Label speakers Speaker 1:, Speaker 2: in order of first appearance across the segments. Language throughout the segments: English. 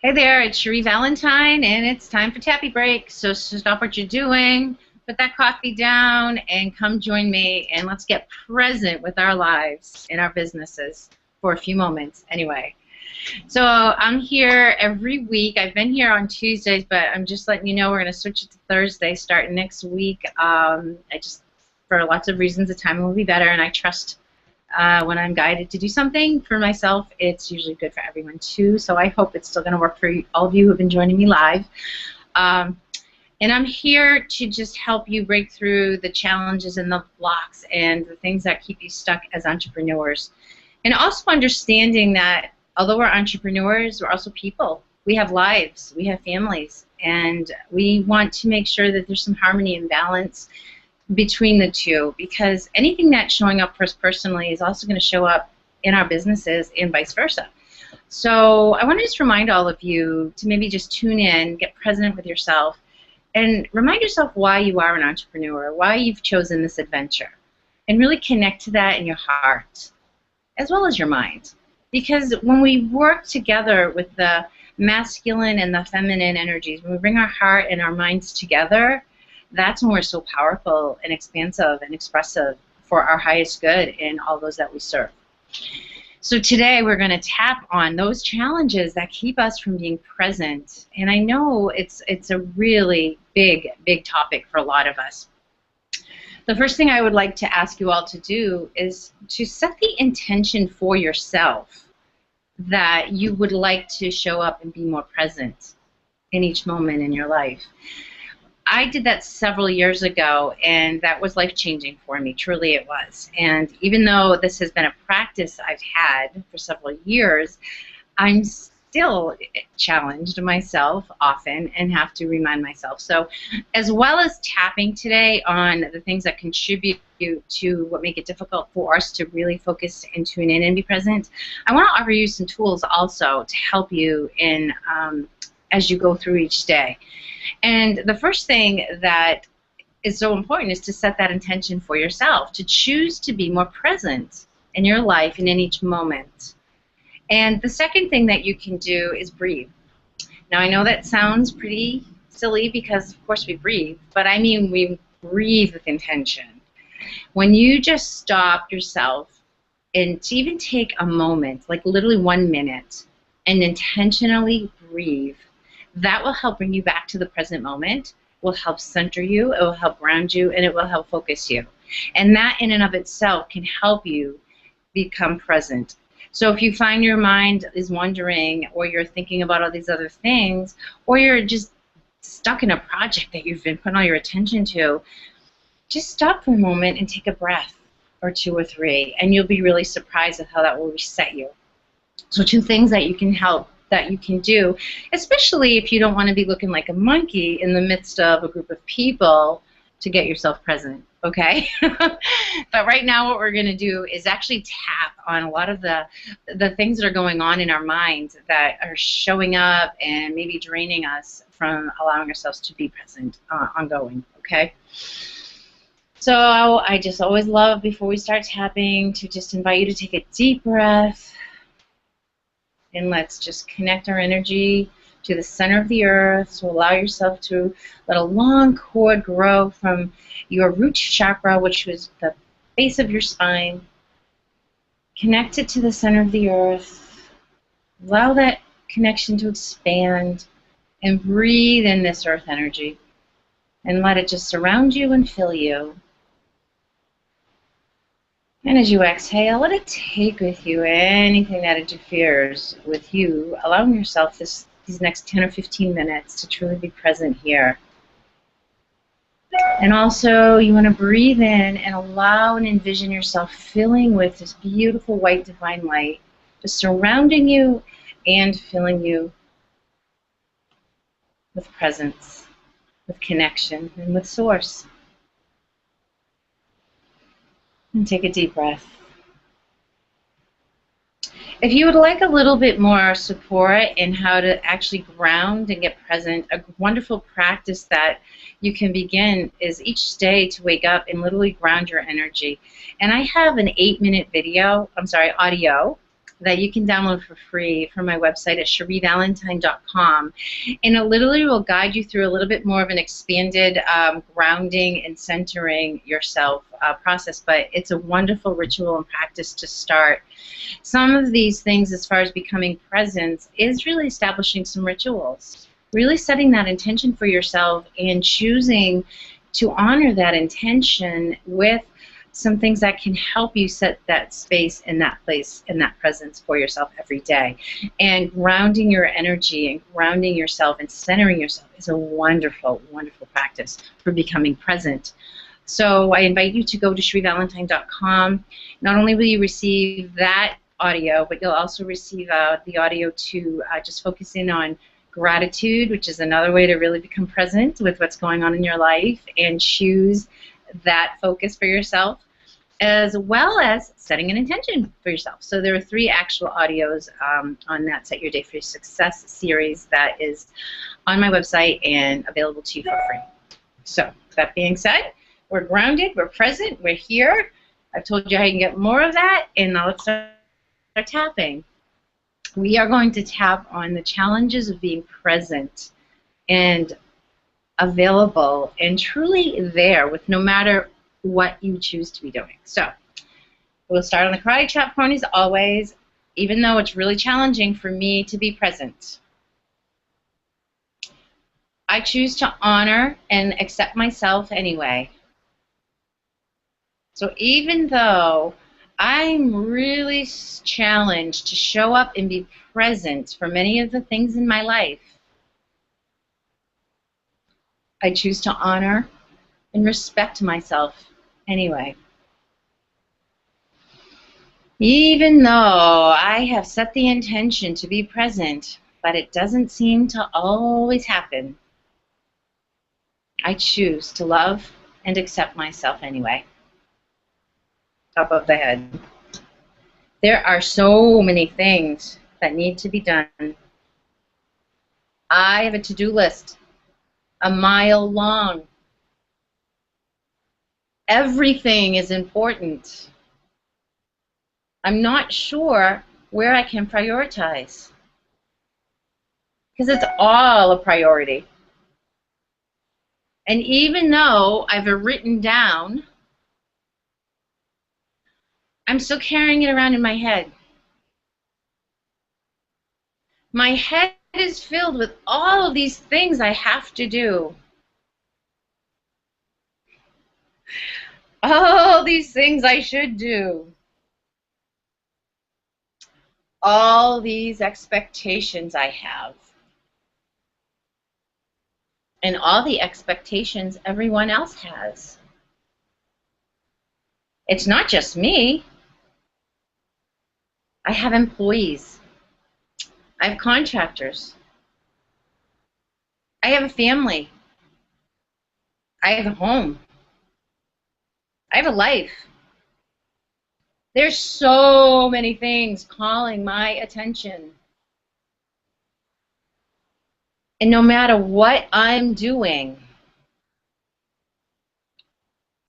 Speaker 1: Hey there, it's Cherie Valentine, and it's time for Tappy Break. So stop what you're doing, put that coffee down, and come join me, and let's get present with our lives and our businesses for a few moments anyway. So I'm here every week. I've been here on Tuesdays, but I'm just letting you know we're going to switch it to Thursday starting next week. For lots of reasons, the timing will be better, and I trust when I'm guided to do something for myself, it's usually good for everyone too. So I hope it's still going to work for all of you who have been joining me live. And I'm here to just help you break through the challenges and the blocks and the things that keep you stuck as entrepreneurs. And also understanding that although we're entrepreneurs, we're also people. We have lives, we have families, and we want to make sure that there's some harmony and balance between the two, because anything that's showing up for us personally is also going to show up in our businesses and vice versa. So I want to just remind all of you to maybe just tune in, get present with yourself, and remind yourself why you are an entrepreneur, why you've chosen this adventure, and really connect to that in your heart as well as your mind. Because when we work together with the masculine and the feminine energies, when we bring our heart and our minds together, that's when we're so powerful and expansive and expressive for our highest good in all those that we serve. So today we're going to tap on those challenges that keep us from being present. And I know it's a really big topic for a lot of us. The first thing I would like to ask you all to do is to set the intention for yourself that you would like to show up and be more present in each moment in your life. I did that several years ago, and that was life-changing for me. Truly it was. And even though this has been a practice I've had for several years, I'm still challenged myself often and have to remind myself. So as well as tapping today on the things that contribute to what make it difficult for us to really focus and tune in and be present, I want to offer you some tools also to help you in as you go through each day. And the first thing that is so important is to set that intention for yourself, to choose to be more present in your life and in each moment. And the second thing that you can do is breathe. Now I know that sounds pretty silly because of course we breathe, but I mean we breathe with intention. When you just stop yourself and to even take a moment, like literally 1 minute, and intentionally breathe, that will help bring you back to the present moment, will help center you, it will help ground you, and it will help focus you. And that in and of itself can help you become present. So if you find your mind is wandering, or you're thinking about all these other things, or you're just stuck in a project that you've been putting all your attention to, just stop for a moment and take a breath or 2 or 3, and you'll be really surprised at how that will reset you. So 2 things that you can do, especially if you don't want to be looking like a monkey in the midst of a group of people, to get yourself present, okay? But right now what we're going to do is actually tap on a lot of the things that are going on in our minds that are showing up and maybe draining us from allowing ourselves to be present ongoing, okay? So I just always love, before we start tapping, to just invite you to take a deep breath. And let's just connect our energy to the center of the earth. So allow yourself to let a long cord grow from your root chakra, which was the base of your spine. Connect it to the center of the earth. Allow that connection to expand. And breathe in this earth energy. And let it just surround you and fill you. And as you exhale, let it take with you anything that interferes with you, allowing yourself these next 10 or 15 minutes to truly be present here. And also, you want to breathe in and allow and envision yourself filling with this beautiful white divine light, just surrounding you and filling you with presence, with connection, and with source. And take a deep breath. If you would like a little bit more support in how to actually ground and get present, a wonderful practice that you can begin is each day to wake up and literally ground your energy. And I have an 8-minute audio that you can download for free from my website at cherievalentine.com. And it literally will guide you through a little bit more of an expanded grounding and centering yourself process. But it's a wonderful ritual and practice to start. Some of these things, as far as becoming present, is really establishing some rituals. Really setting that intention for yourself and choosing to honor that intention with some things that can help you set that space in that place, in that presence for yourself every day. And grounding your energy and grounding yourself and centering yourself is a wonderful, wonderful practice for becoming present. So I invite you to go to cherievalentine.com. Not only will you receive that audio, but you'll also receive the audio to just focus in on gratitude, which is another way to really become present with what's going on in your life and choose that focus for yourself, as well as setting an intention for yourself. So there are 3 actual audios on that Set Your Day for Success series that is on my website and available to you for free. So that being said, we're grounded, we're present, we're here. I've told you how you can get more of that, and now let's start tapping. We are going to tap on the challenges of being present and available and truly there with no matter what you choose to be doing. So we'll start on the karate chop ponies always, even though it's really challenging for me to be present. I choose to honor and accept myself anyway. So even though I'm really challenged to show up and be present for many of the things in my life, I choose to honor and respect myself anyway. Even though I have set the intention to be present, but it doesn't seem to always happen, I choose to love and accept myself anyway. Top of the head. There are so many things that need to be done. I have a to-do list, a mile long. Everything is important. I'm not sure where I can prioritize, because it's all a priority. And even though I've written down, I'm still carrying it around in my head. My head is filled with all of these things I have to do. All these things I should do. All these expectations I have. And all the expectations everyone else has. It's not just me. I have employees. I have contractors. I have a family. I have a home. I have a life. There's so many things calling my attention. And no matter what I'm doing,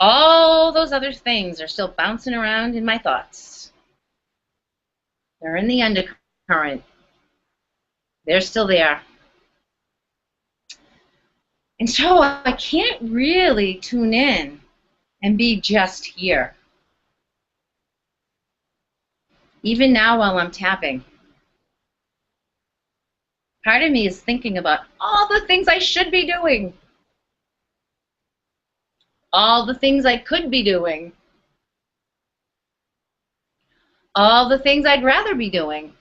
Speaker 1: all those other things are still bouncing around in my thoughts. They're in the undercurrent. They're still there. And so I can't really tune in and be just here. Even now while I'm tapping, part of me is thinking about all the things I should be doing, all the things I could be doing, all the things I'd rather be doing.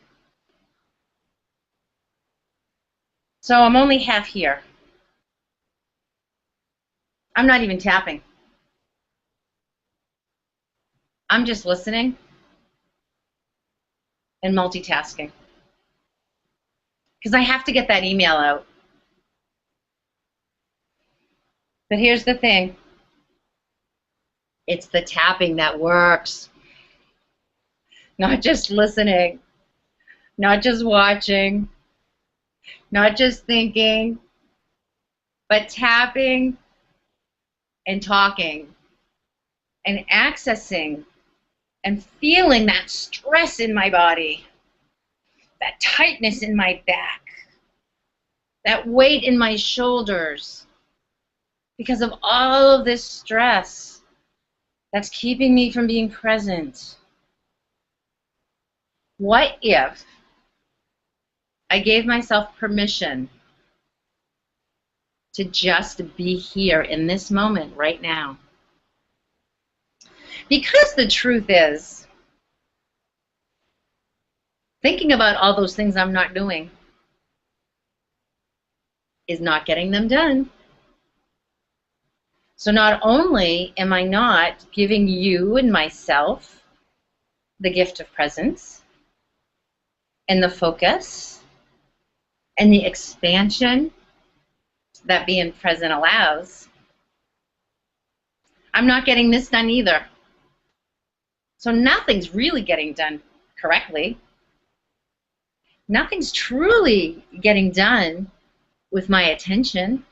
Speaker 1: So I'm only half here. I'm not even tapping. I'm just listening and multitasking. Because I have to get that email out. But here's the thing. It's the tapping that works. Not just listening. Not just watching. Not just thinking. But tapping and talking and accessing and feeling that stress in my body. that tightness in my back, that weight in my shoulders, because of all of this stress that's keeping me from being present. What if I gave myself permission to just be here in this moment right now? Because the truth is, thinking about all those things I'm not doing is not getting them done. So not only am I not giving you and myself the gift of presence and the focus and the expansion that being present allows, I'm not getting this done either. So nothing's really getting done correctly. Nothing's truly getting done with my attention,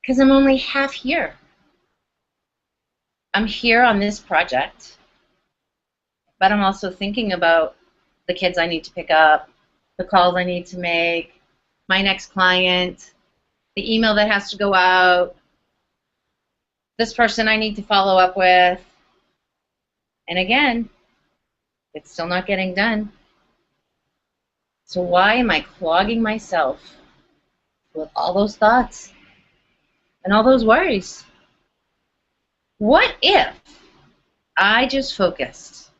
Speaker 1: because I'm only half here. I'm here on this project, but I'm also thinking about the kids I need to pick up, the calls I need to make, my next client, the email that has to go out, this person I need to follow up with. And again, it's still not getting done. So why am I clogging myself with all those thoughts and all those worries? What if I just focused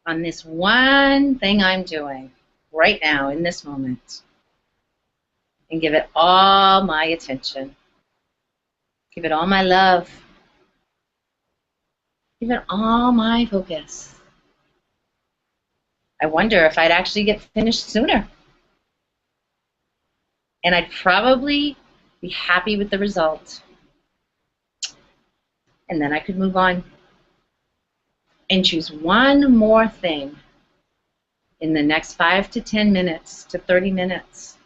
Speaker 1: on this one thing I'm doing right now in this moment and give it all my attention, give it all my love, give it all my focus? I wonder if I'd actually get finished sooner. And I'd probably be happy with the result. And then I could move on and choose one more thing in the next 5 to 10 minutes to 30 minutes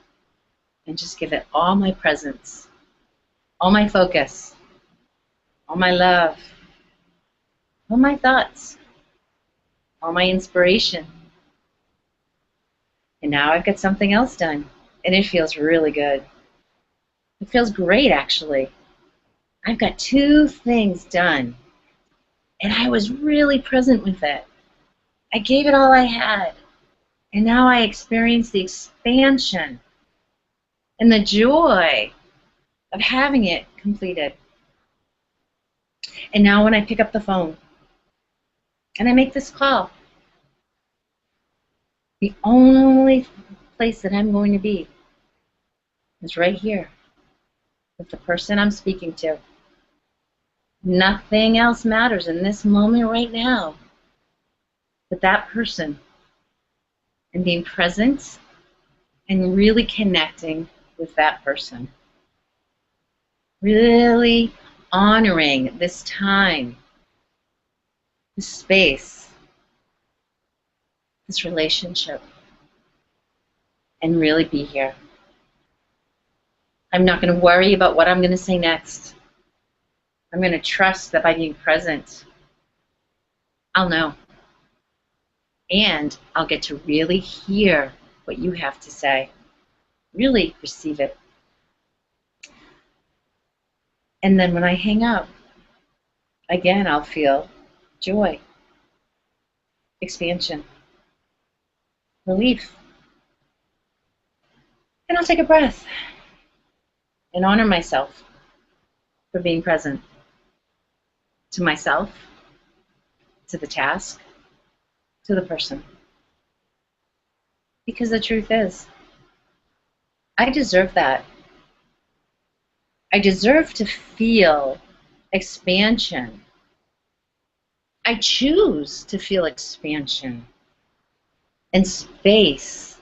Speaker 1: and just give it all my presence, all my focus, all my love, all my thoughts, all my inspiration. And now I've got something else done, and it feels really good. It feels great, actually. I've got 2 things done, and I was really present with it. I gave it all I had, and now I experience the expansion and the joy of having it completed. And now when I pick up the phone and I make this call, the only place that I'm going to be is right here with the person I'm speaking to. Nothing else matters in this moment right now but that person, and being present and really connecting with that person. Really honoring this time, this space, this relationship, and really be here. I'm not going to worry about what I'm going to say next. I'm going to trust that by being present, I'll know. And I'll get to really hear what you have to say, really receive it. And then when I hang up, again, I'll feel joy, expansion, relief. And I'll take a breath and honor myself for being present to myself, to the task, to the person. Because the truth is, I deserve that. I deserve to feel expansion. I choose to feel expansion and space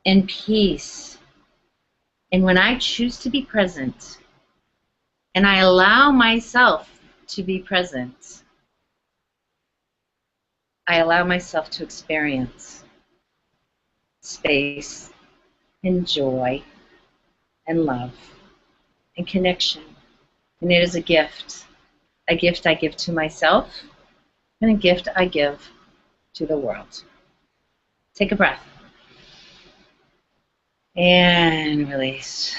Speaker 1: and peace. And when I choose to be present and I allow myself to be present, I allow myself to experience space and joy and love and connection. And it is a gift I give to myself and a gift I give to the world. Take a breath. And release.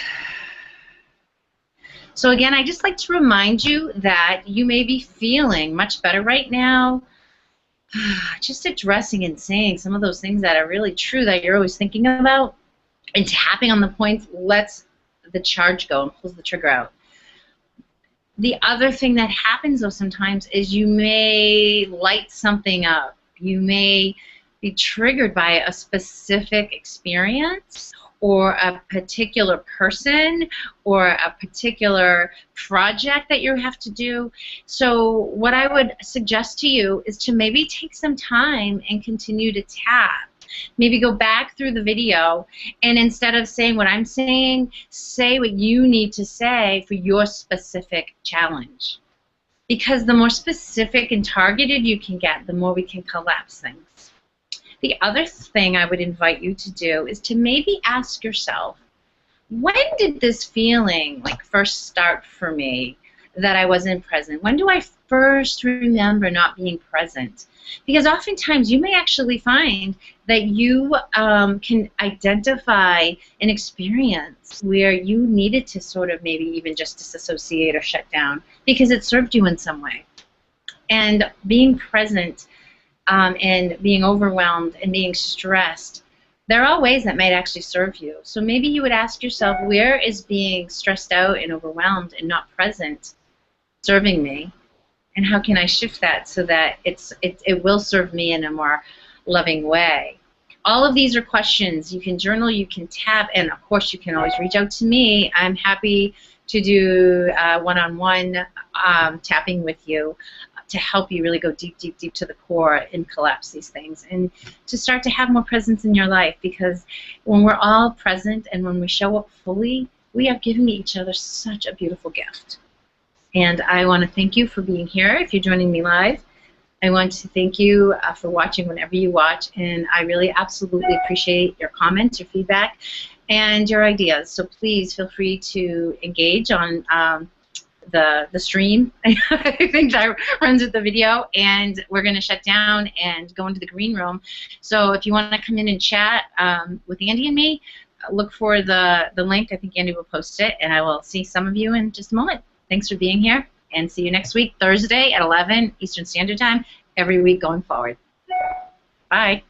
Speaker 1: So again, I just like to remind you that you may be feeling much better right now. Just addressing and saying some of those things that are really true that you're always thinking about, and tapping on the points lets the charge go and pulls the trigger out. The other thing that happens, though, sometimes is you may light something up. You may be triggered by a specific experience or a particular person or a particular project that you have to do. So what I would suggest to you is to maybe take some time and continue to tap. Maybe go back through the video, and instead of saying what I'm saying, say what you need to say for your specific challenge. Because the more specific and targeted you can get, the more we can collapse things. The other thing I would invite you to do is to maybe ask yourself, when did this feeling first start for me that I wasn't present? When do I first remember not being present? Because oftentimes you may actually find that you can identify an experience where you needed to sort of maybe even just disassociate or shut down because it served you in some way. And being present and being overwhelmed and being stressed, there are all ways that might actually serve you. So maybe you would ask yourself, where is being stressed out and overwhelmed and not present serving me? And how can I shift that so that it will serve me in a more loving way? All of these are questions. You can journal, you can tap, and of course you can always reach out to me. I'm happy to do one-on-one tapping with you to help you really go deep, deep, deep to the core and collapse these things and to start to have more presence in your life, because when we're all present and when we show up fully, we are giving each other such a beautiful gift. And I want to thank you for being here if you're joining me live. I want to thank you for watching whenever you watch, and I really absolutely appreciate your comments, your feedback, and your ideas. So please feel free to engage on the stream. I think that runs with the video, and we're going to shut down and go into the green room. So if you want to come in and chat with Andy and me, look for the link. I think Andy will post it, and I will see some of you in just a moment. Thanks for being here, and see you next week, Thursday at 11 Eastern Standard Time, every week going forward. Bye.